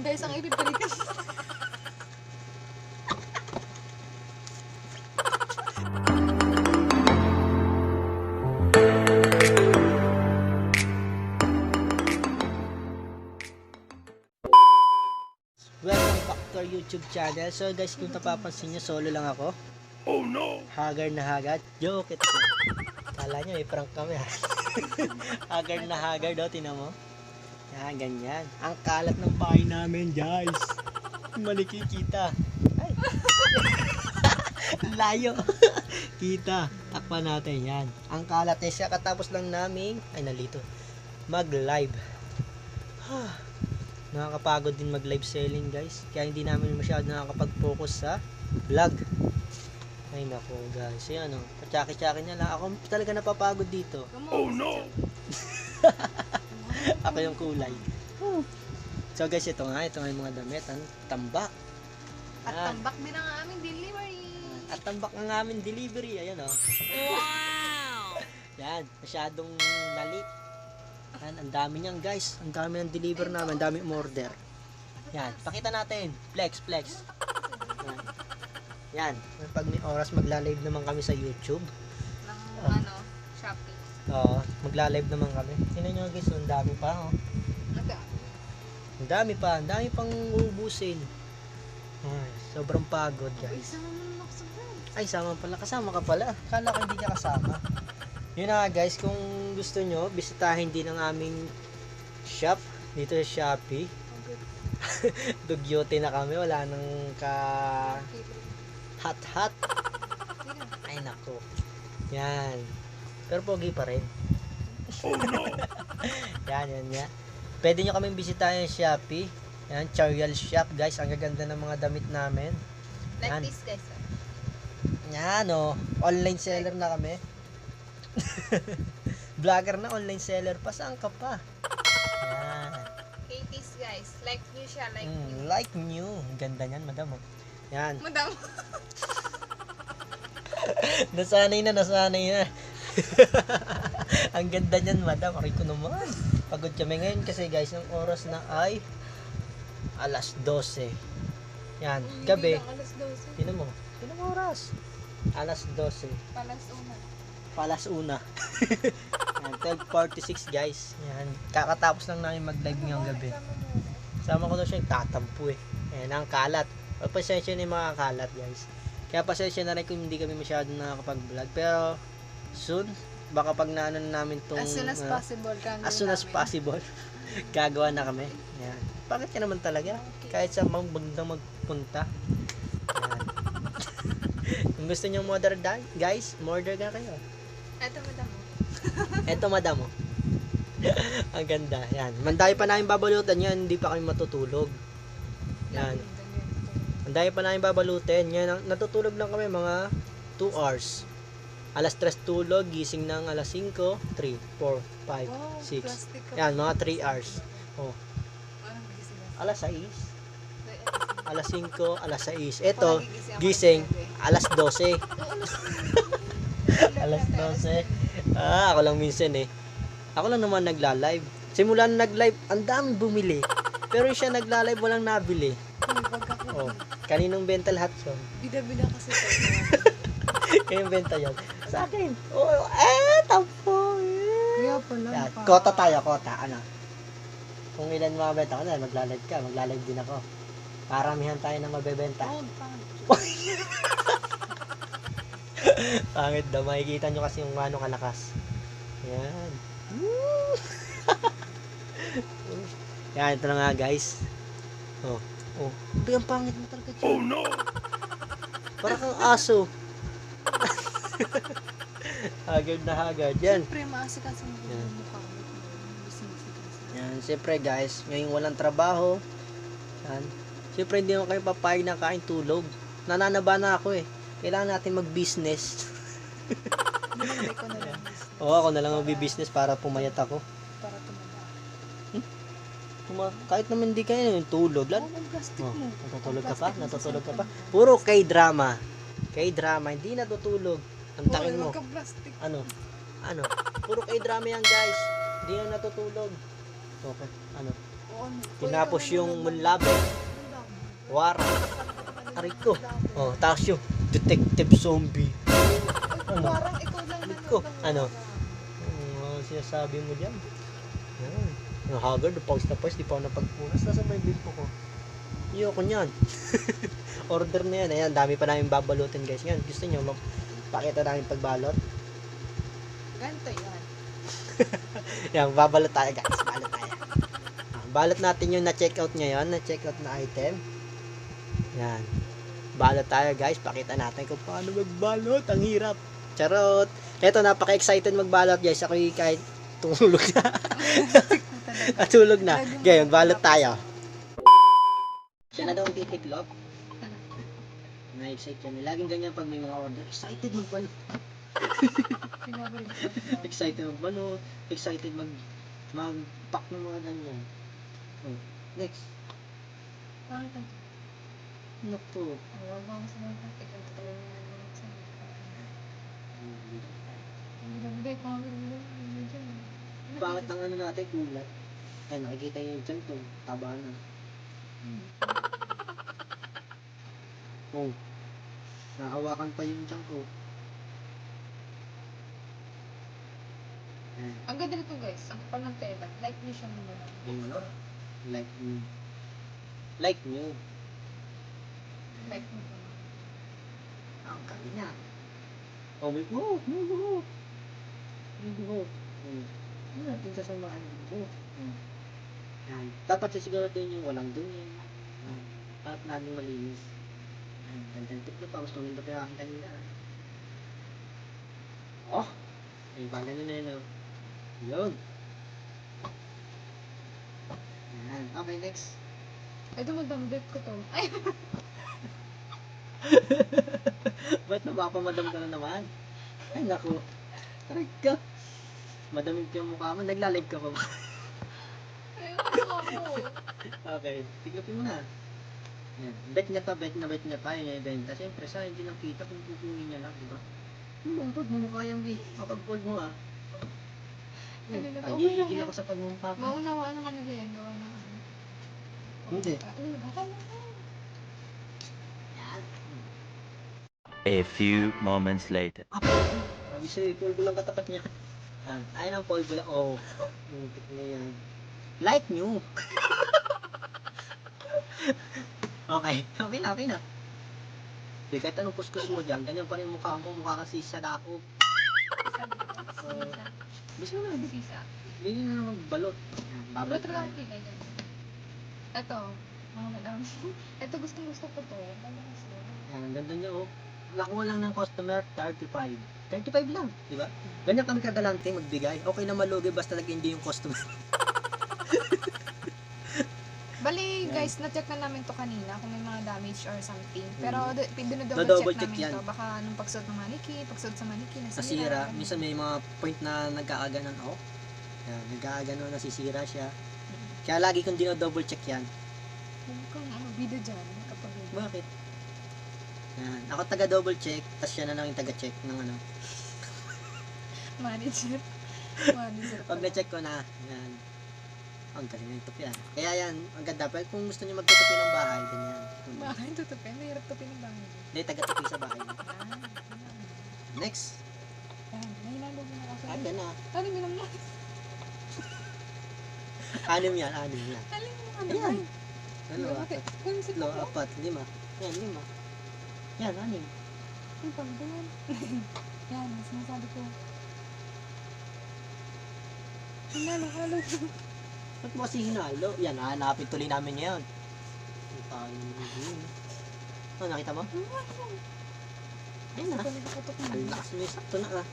guys ang ipipilitin. Welcome back to our YouTube channel. So guys, kung napapansin nyo, solo lang ako. Oh no! Haggard na haggard. Joke ito. Kala nyo, may prank kami ha. Haggard na haggard, o, tinan mo. Yan, ganyan. Ang kalat ng bahay namin, guys. Maliki kita. Ay. Layo. Kita. Takpan natin, yan. Ang kalat eh siya. Katapos lang namin, ay nalito, mag-live. Nakakapagod din mag-live selling, guys. Kaya hindi namin masyado nakakapag-focus sa vlog. Ay nako, guys. Ayan o. Pachaki-chaki na lang. Ako talaga napapagod dito. Oh no! Ako yung kulay. So guys, ito nga yung mga damit. Ang tambak. At Yan. tambak din ang aming delivery. At tambak ng aming delivery. Ayan o. Wow! Yan. Masyadong nalit. Yan. Ang dami niyan, guys. Ang dami ng deliver namin. Ang dami order. Yan. Pakita natin. Flex, flex. Yan. Yan. Pag may oras, magla-live naman kami sa YouTube. Ng Shopee. Oo. Magla-live naman kami. Tingnan nyo, guys. Ang dami pa. Oh. Ang dami pa. Ang dami pang ubusin. Ay, sobrang pagod, guys. Ay, sama pala. Kasama ka pala. Kala ko hindi ka kasama. Yun na nga, guys. Kung gusto nyo, bisitahin din ang aming shop dito sa Shopee. Dugyoti na kami. Wala nang ka hot. Ay, nako. Yan. Pero pogi pa rin. Oh no! Yan. Pwede nyo kaming bisitahin sa Shopee. Yan, Charial Shop, guys. Ang gaganda ng mga damit namin. Like Yan. this, guys. Yan, oh. Online seller na kami. Vlogger na, online seller pa. Saan ka pa? Yan. Katie's, guys. Like new siya, like new. Like new. Ang ganda niyan, madam. Oh. Yan. Madam. Nasanay na. Ang ganda niyan, madam. Aray ko naman. Pagod kami ngayon kasi, guys, ang oras na ay alas 12. Yan, gabi. Alas 12. Tinan mo oras. Alas 12. Palas una. Yan, 12:46, guys. Yan, kakatapos lang namin mag-live ngayong gabi. Sama ko na siya yung tatampo eh. Yan, ang kalat. Pasensya na yung mga kalat, guys. Kaya pasensya na rin kung hindi kami masyado nakakapag-vlog. Pero, soon, baka pag naano namin tong As soon as possible. as soon as possible, gagawa na kami. Yan. Bakit ka naman talaga? Kahit sa mga bandang magpunta. Yan. Kung gusto nyo order, guys, order ka kayo. Ito, madam. Eto, madam. Oh. Ang ganda. Yan. Mandayo pa namin babalutan yan. Hindi pa kami matutulog. Yan. Mandayo pa namin babalutin. Yan. Natutulog lang kami mga 2 hours. Alas 3 tulog. Gising ng alas 5, 3, 4, 5, 6. Yan. Mga 3 hours. Oh. Alas 6. Alas 5, alas 6. Ito, gising, alas 12. Alas 12. Ako lang minsan eh. Ako lang naman nagla-live. Simula na nag-live, ang daming bumili. Pero yung siya nagla-live, walang nabili. Oh, kaninong benta lahat yun? Bida-bida kasi ito. Kaninong benta yan? Sa akin. Oh, tampo. Kaya pala. Yan, kota tayo, kota. Ano? Kung ilan mabenta ko na, magla-live ka. Magla-live din ako. Paramihan tayo na mabebenta. Pangit daw. Makikita nyo kasi yung ano kalakas. Yan. Yan, ito na nga, guys. Oh. Ito yung pangit mo talaga. Oh no! Parang kang aso. Haggard na haggard. Yan. Siyempre, maasikas ang Yan. mukha. Yan. Siyempre, guys, ngayon walang trabaho. Yan. Siyempre, hindi naman kayo papayag na kain tulog. Nananaba na ako eh. Kailangan natin mag-business. Binigay ko na lang. Oo, ako na lang mag-business para pumayat ako. Para tumaba. Kahit naman hindi kayo yung tulog. Ang plastic mo. Natutulog ka pa? Natutulog ka pa? Puro K-drama. K-drama, hindi natutulog. Ang takin mo. Huwag ka plastic. Ano? Puro K-drama yan, guys. Hindi na natutulog. Okay. Ano? ano. Tinapos yung Munlabe, Wara, aray ko. Oh, tapos yung Detective Zombie. Parang ikaw lang Aray ko. nanonood. Ano? Sinasabi mo dyan. Yan. Yung haggard, pause na pause, di pa ako napagpunas. Nasa may bill ko. Iyoko niyan. Order na yan. Ayan, dami pa namin babalutin guys. Yan, gusto nyo pakita namin pagbalot? Ganito yan. Yan, babalot tayo guys. Balot tayo. Balot natin yung na-check out ngayon. Na-check out na item. Yan. Balot tayo guys. Pakita natin kung paano magbalot. Ang hirap. Charot. Eto, napaka-excited magbalot guys. Ako kahit tumulog na. Natulog na. Ngayon, balot tayo. Siya na daw ang titiklop. Na-excite yan. Laging ganyan pag may mga order. Excited magbalot. Excited magbalot. Excited mag-pack ng mga ganyan. Oh, next. Naku. Bakit ang ano natin kulat? Ay, nakikita niyo yung dyan to. Taba na. Oh. Nahawakan pa yung dyan ko. Ayan. Ang ganda nito guys. Ang kapal ng tela. Like niyo siya naman. Ayun. Like new. Like new. Like niyo naman. Ang kami na. Oh, may buhok. May buhok. May buhok. Ano natin sasamahan yung buhok? Yan. Dapat sisiguraduhin yung walang dumi. At namin malinis. Tip na pa. Gusto nyo ito kaya aking kanina. Oh! Ay, bala na na yun. Yun. Yan. Okay, next. Ito magdambit ko to. Ay! Ba't napapamadam ka na naman? Ay, naku. Tarig ka. Madamig ka yung mukha mo. Naglalag ka pa ba? Ayun ako. Okay. Tigapin mo na. Yan. Bet niya pa. Bet niya pa. Yung ibenta. Siyempre, sa hindi lang kita kung kukunin niya lang. Diba? Pag mumukha yung B. Kapag-fold mo ah. Ano na to? Ay, gigigil ako sa pagmumukha ko. Maunawaan naman nila yan. Gawa na. Hindi. Ano ba? Tama na. Yan. A few moments later. Sabi sa'yo, pulbo lang katapat niya. Ayun ang pulbo lang. Oh. Muntik na yan. Like nyo. Okay. Okay na, okay na. Di kahit anong kuskus mo dyan, ganyan pa rin mukha mo. Mukha kasi sa dako. Bisa na. Sisa. Ganyan na naman balot. Yan, Wala babalik talaga tayo. akong kilay yan. Ito. Mga madam. Ito gustong gusto ko to. Ano gusto? Yan, ang ganda niya oh. Nakuha lang ng customer, 35. 35 lang, di ba? Ganyan kami kadalante magbigay. Okay na malugi basta nag-hindi yung customer. Bali, Yan. guys, na-check na namin to kanina kung may mga damage or something. Pero Do-double double check check namin yan. to. Baka nung pagsuot ng maniki, pagsuot sa maniki, Nasira. Minsan may mga point na nagkakaganon ako. Yan, nagkakaganon, nasisira siya. Kaya lagi kong dino-double check yan. Huwag kang video dyan. Kapag Bakit? Yan. Ako taga-double check, tapos siya na lang yung taga-check ng ano. manager. Manager. Pag na-check ko na, yan. Ang galing na ito yan. Kaya yan, ang ganda. Pero kung gusto niyo magtutupi ng bahay, ganyan. Bakit tutupin? Mahirap tupin ng bahay. Hindi, taga-tupi sa bahay. Next. Yan. Nahinalo mo na ako. Ano na? Ano mo naman? Anim yan, anim yan. Aling mo ano? Ayan. Ano, Bakit? apat. Kung si Tatlo, Papa. apat, lima. Yan, lima. Yan, anim. Ang pagdayan. Yan. Sinasabi ko. Hinalo-halo. Ba't mo kasi hinalo? Yan, hanapin tuloy namin ngayon. Ang tayo yun. Oh, nakita mo? Ayun na. Nakatok mo. Ang lakas mo yung sakto na ah.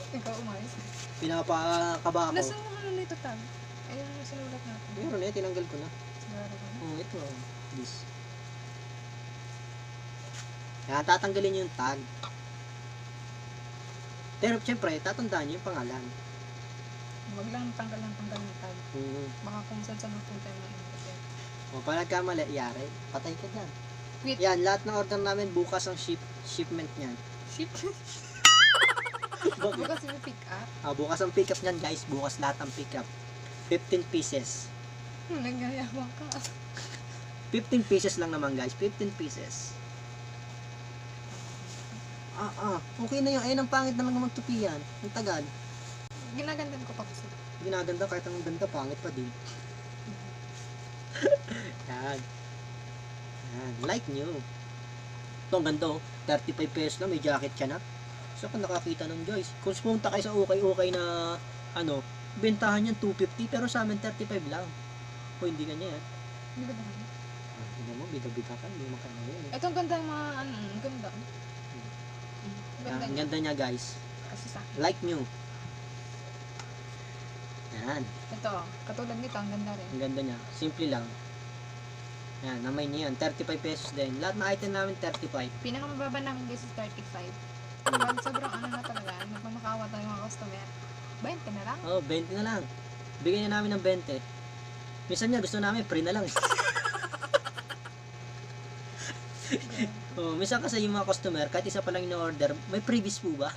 Ikaw umayos. Pinapakaba ako. Nasaan mo ano nito tag? Ayun yung sinulat natin. Meron eh, tinanggal ko na. Siguro ko na. Oh, ito. This. Kaya tatanggalin niyo yung tag. Pero syempre, tatandaan niyo yung pangalan. Huwag lang tanggal ng tag. Baka kung saan saan magpunta yung mga ingredients. O, pag nagkamali, yari, patay ka dyan. Wait. Yan, lahat ng order namin bukas ang shipment niyan. Ship? Bakit? Bukas yung pick up. Bukas ang pick up niyan guys, bukas lahat ang pick up. 15 pieces. Nagayawang ka. 15 pieces lang naman guys, 15 pieces. Okay na yun. Ayun, ang pangit naman magtupi yan. Ang tagad. Ginagandan ko pa kasi. Ginaganda kahit ang ganda, pangit pa din. Yan. Yan. Like nyo. Ito, ang ganda oh. 35 pesos lang, may jacket ka na. So, kung nakakita nun guys. Kung pumunta kayo sa okay na, ano, bentahan yan 250, pero sa amin 35 lang. O, hindi ganyan. Hindi ba ba? Hindi mo, bida-bida ka, hindi mo kanya yun. Ito ang ganda ng mga ano, ang ganda. Ganda Ang niya. ganda niya guys. Kasi sa akin. Like nyo. Yan. Ito, katulad nito, ang ganda rin. Ang ganda niya. Simple lang. Yan, namay niya yan. 35 pesos din. Lahat ng item namin 35. Pinakamababa namin guys is 35. Pag sobrang ano na talaga, nagmamakaawa tayo mga customer. 20 na lang. Oh, 20 na lang. Bigyan niya namin ng 20. Minsan niya gusto namin free na lang. Oh, minsan kasi yung mga customer, kahit isa pa lang in-order, may previous po ba?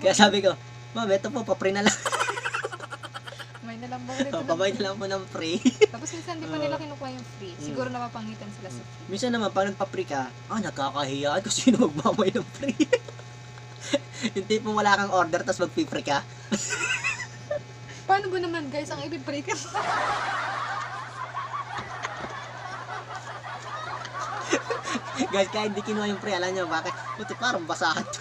Kaya sabi ko, ma'am, ito po, pa-free na lang. May nalang ba ulit? Oh, pabay na lang po ng free. Tapos minsan di pa nila kinukuha yung free. Siguro napapangitan sila sa free. Minsan naman, pag nagpa-free ka, nakakahiya kung sino magmamay ng free. Yung tipong wala kang order, tapos mag-free ka. Paano ba naman guys, ang ipipray ka? Guys, kaya hindi kinuha yung free, alam nyo bakit? Buti parang basahan to.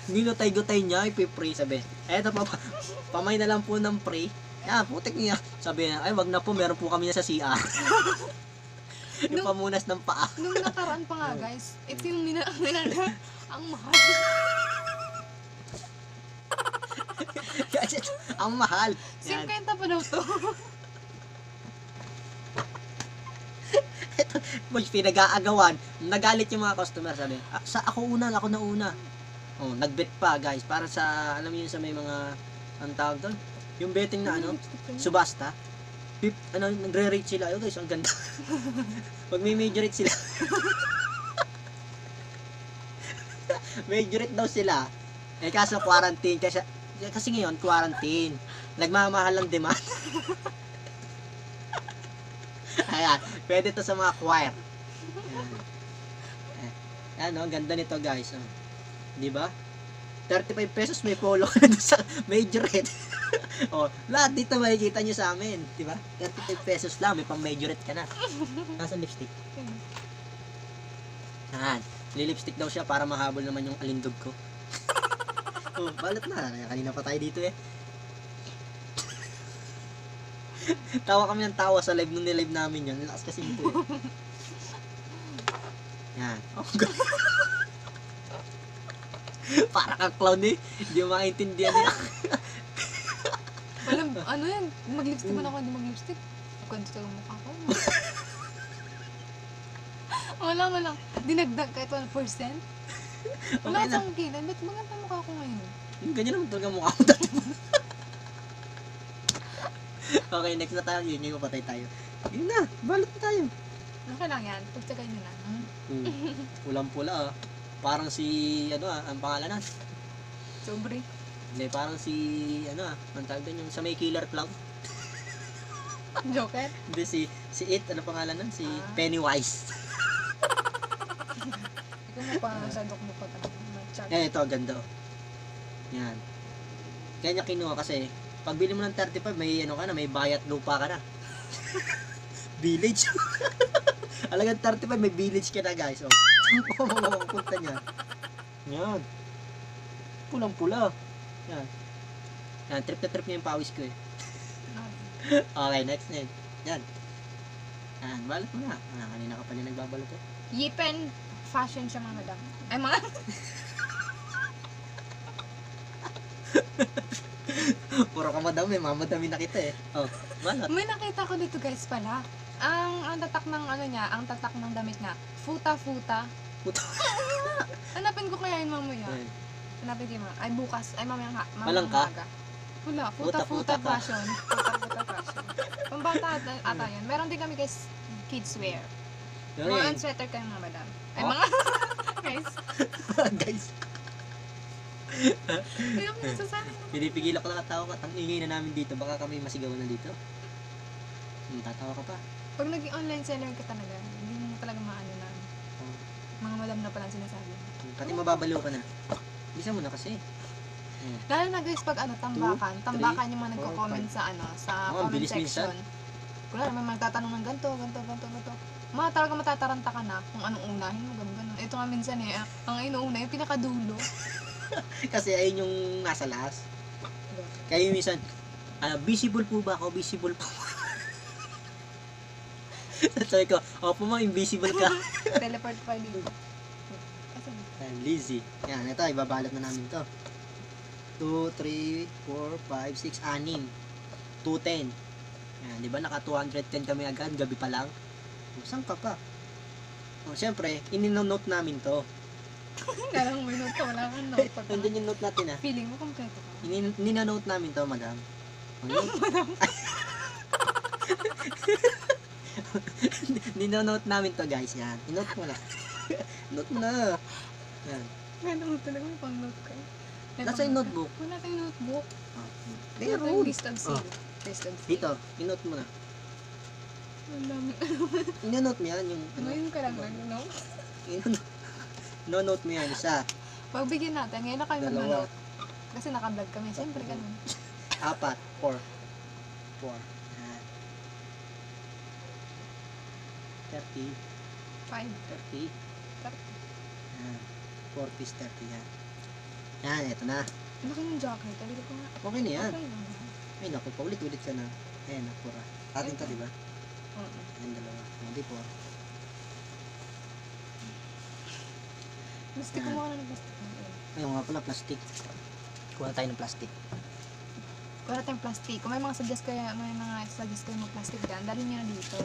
Ginutay-gutay niya, ipipray, sabi. Eto pa, pamay na lang po ng free. Yan, putik niya. Sabi niya, ay wag na po, meron po kami na sa CR. Yung pamunas ng paa. Nung nakaraan pa nga guys, ito yung minana, ang mahal. Guys, ang mahal. Yan. 50 pa daw to. Ito, mas pinag-aagawan. Nagalit yung mga customer, sabi, ako na una. Oh, nagbet pa guys, para sa, alam mo yun sa may mga, ang tawag doon? Yung betting na ano, subasta. Nagre-rate sila. Ayun guys, ang ganda. Pag may majorate sila. Majorate daw sila. Eh kaso quarantine. Kasi ngayon, quarantine. Nagmamahal ang demand. Ayan, pwede to sa mga choir. Ayan, ang ganda nito guys. Di ba? 35 pesos may polo ka na doon sa majorette. Oh, lahat dito makikita nyo sa amin, di ba? 35 pesos lang, may pang majorette ka na. Nasa lipstick. Yan, lilipstick daw siya para mahabol naman yung alindog ko. Oh, balat na. Kanina pa tayo dito eh. Tawa kami ng tawa sa live nung nilive namin yun. Lakas kasi dito eh. Yan. Oh, para kang clown eh. Hindi mo maintindihan niya. Walang, ano yan, mag-lipstick man ako, hindi mag-lipstick. Ganito yung mukha ko. Wala. Dinagdag ka ito 1%. Wala Okay na. siyang kilay. Ba't maganda mukha ko ngayon? Yung ganyan naman talaga mukha ko dati. Okay, next na tayo. Yun yung patay tayo. Yun na, balot na tayo. Okay lang yan. Pagtsagay nyo na. Pulang pula ah. Parang si, ang pangalan na? Sobre. Hindi, parang si, ang tawag doon yung sa may killer clown. Joker? Hindi, si It, ano pangalan nun? Si Ah. Pennywise. Ikaw mo pa sa dok mo pa talaga. Mag-chat. Ito, ganda oh. Yan. Kaya niya kinuha kasi, pag bili mo ng 35, may may bayat lupa ka na. Village. Alagang 35, may village ka na guys. Oh. Punta niya. Yan. Pulang-pula. Yan. Yan, trip na trip niya yung pawis ko eh. Okay, next na yun. Yan. Yan, balot mo na. Kanina ka pa niya nagbabalot eh. Yipen fashion siya mga madam. Ay mga... Puro ka madami, mamadami na kita eh. Oh, balot. May nakita ko dito guys pala. Ang tatak ng ano niya, ang tatak ng damit niya, futa-futa. Puta. Hanapin ko kaya yun mamaya. Yan. Hanapin ko yun mamaya. Ay bukas. Ay mamaya nga. Walang ka? Wala. Futa-futa Futa-futa ka. fashion. Futa-futa fashion. Pambata ata yun. Meron din kami guys kids wear. Yan, Mga yan. sweater kayo mga madam. Ay Oh. mga guys. Guys. Kaya ako nasasanay na. Pinipigil ako nakatawa ka. Ang ingay na namin dito. Baka kami masigawan na dito. Tatawa ka pa. Pag naging online seller ka talaga, hindi mo talaga maano na. Oh. Mga madam na pala ang sinasabi. Pati mababaliw ka na. Bisa mo na kasi. Lalo na guys, pag tambakan. Two, Tambakan yung mga three, nagko-comment sa sa Oh, comment bilis section. Kunwari, may magtatanong ng ganito. Talaga matataranta ka na kung anong unahin mo, ganun. Ito nga minsan ang inuuna yung pinakadulo. Kasi ayun yung nasa last. Kaya yung minsan, visible po ba ako? Visible po. Sabi ko, opo ma, invisible ka. Teleport pa dito. Kasi, I'm lazy. Yan, ito, ibabalot na namin to. 2, 3, 4, 5, 6, 6. 210. Yan, di ba naka 210 kami agad, gabi pa lang. Saan ka pa? Siyempre, ininonote namin to. Kailangan may note ka, wala kang note. Nandun yung note natin Feeling mo kompleto ka. Ninanote namin to, madam. Ninanote namin to, guys. Yan. Inote mo na. Note mo na. Yan. Ganun mo talaga, may pang-note ka. Nasa yung notebook. Wala tayong notebook. There, Wala tayong list of zero. List of zero. Dito, inote mo na. Ang dami. Inonote mo yan, yung Ngayon ka lang no? No-note mo yan, isa. Pagbigyan natin, ngayon na kayo Dalawa. mag-note. Kasi naka-vlog kami, siyempre ganun. 4. 4. Yan. 30. 5. 30. Yan. 40 is 30 yan. Yan, eto na. Ano kayo yung jacket? Talaga ko nga. Okay na yan. Okay lang. Ay naku, paulit-ulit ka na. Ayan, nakura. Atin to, di ba? Oo. Ayan, dalawa. Hindi po. Plastic ko mukha na ng plastic. Ayun nga pala, plastic. Kuha tayo ng plastic. Wala tayong plastic. Kung may mga suggest kayo mag-plastic dyan, dalhin nyo na dito.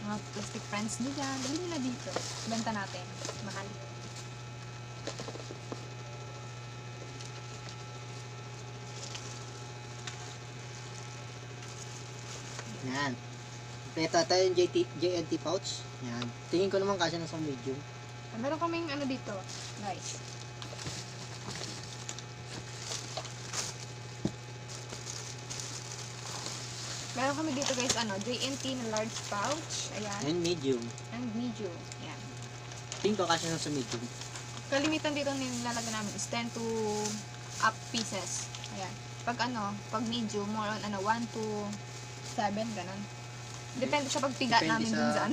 Mga plastic friends nyo dyan, dalhin nyo na dito. Benta natin. Mahal. Yan. Ito yung JNT pouch. Yan. Tingin ko naman kasi nasa medium. Meron kaming ano dito, guys. Meron kami dito guys, JNT na large pouch. Ayan. Yan, medium. And medium. Ayan. Tingin ko kasi nasa medium. Kalimitan dito nilalagay namin is 10 to up pieces. Ayan. Pag medium, more on 1 to 7, ganun. Depende siya pag piga Depende namin sa- dun sa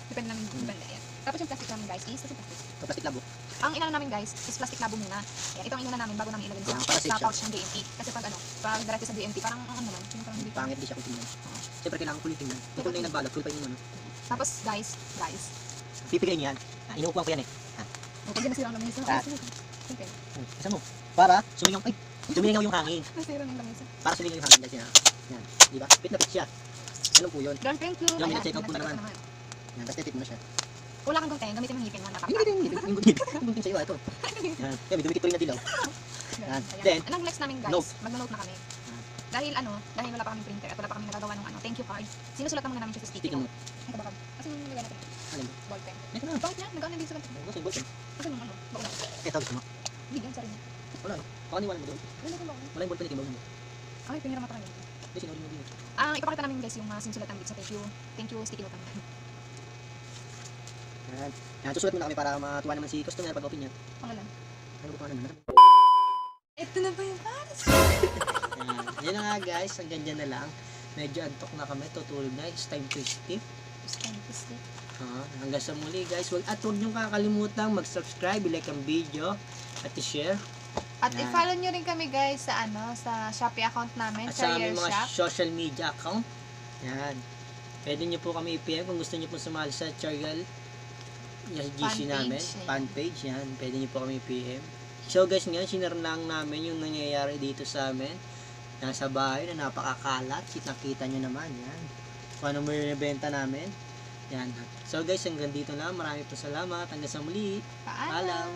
Depende namin, depende. Ayan. Tapos yung plastic namin guys is, plastic. So, plastic labo. Ang inano namin guys is plastic labo muna. Ayan, ito ang inano namin bago namin ilagay Ah, sa, para safe sa siya. pouch ng JNT. Kasi pag diretso sa JNT, parang naman, yung parang hindi pa. Pangit di siya kung tingnan. Siyempre, kailangan kulitin yan. Kung na yung nagbalot, kulitin yung ano. Tapos guys, Pipigayin yan. Inuupuan ko yan eh. pag nasira ang lamisa, Ah. okay. Isa mo. Para sumingaw yung hangin. Nasira ng lamisa. Para sumingaw yung hangin guys yan. Yan. Di ba? Fit na fit siya. Ano po yun? Don't thank you. Yung Ayan, check out po na nag-check naman. out Yan. Tapos titip mo na siya. Wala kang gawin, gamitin mo yung ngipin mo. Yung gunting sa'yo. Ito. Yan. Yan. May dumikit ko rin na dilaw. Yan. Then, Anong next namin guys? note. Mag-note na kami. Dahil wala pa kaming printer at wala pa kaming nagagawa ng thank you card. Sinusulat muna namin siya sa sticky Sticky note. Ay, kabakal. Kasi yung nilagay natin. Alin? Ballpen. Ito na. Bakit niya? Nag-ano din sa ganito. Gusto yung ballpen. Kasi nung bago na. Ito gusto mo. Bigyan sa rin niya. Wala. Pakaniwala mo doon. Wala ko ba? Wala yung ballpen ito. Bawin mo. Ay, pinira mata kayo. Hindi, sinuri mo din. Ipapakita namin guys yung sinusulatan dito sa thank you sticky note namin. Yan. Yan. Susulat mo na kami para matuwa naman si customer pag open niya. Pangalan. Ano ba pangalan na? Ito na ba yung pares? Yan. Yan na nga guys. Hanggang dyan na lang. Medyo antok na kami. Tutulog na. It's time to sleep. Hanggang sa muli guys. At huwag niyong kakalimutan mag-subscribe, like ang video, at i-share. At Yan. i-follow nyo rin kami guys sa sa Shopee account namin, At sa Career aming mga Shop. social media account. Yan. Pwede niyo po kami i-PM kung gusto niyo po sumali sa Charial yung GC Fan namin. page, Fan page. Yan. Pwede niyo po kami i-PM. So guys, ngayon sinare lang namin yung nangyayari dito sa amin. Nasa bahay na napakakalat. Kita-kita nyo naman. Yan. Kung ano mo yung ibenta namin. Yan. So guys, hanggang dito na. Maraming po salamat. Hanggang sa muli. Paalam. Paalam.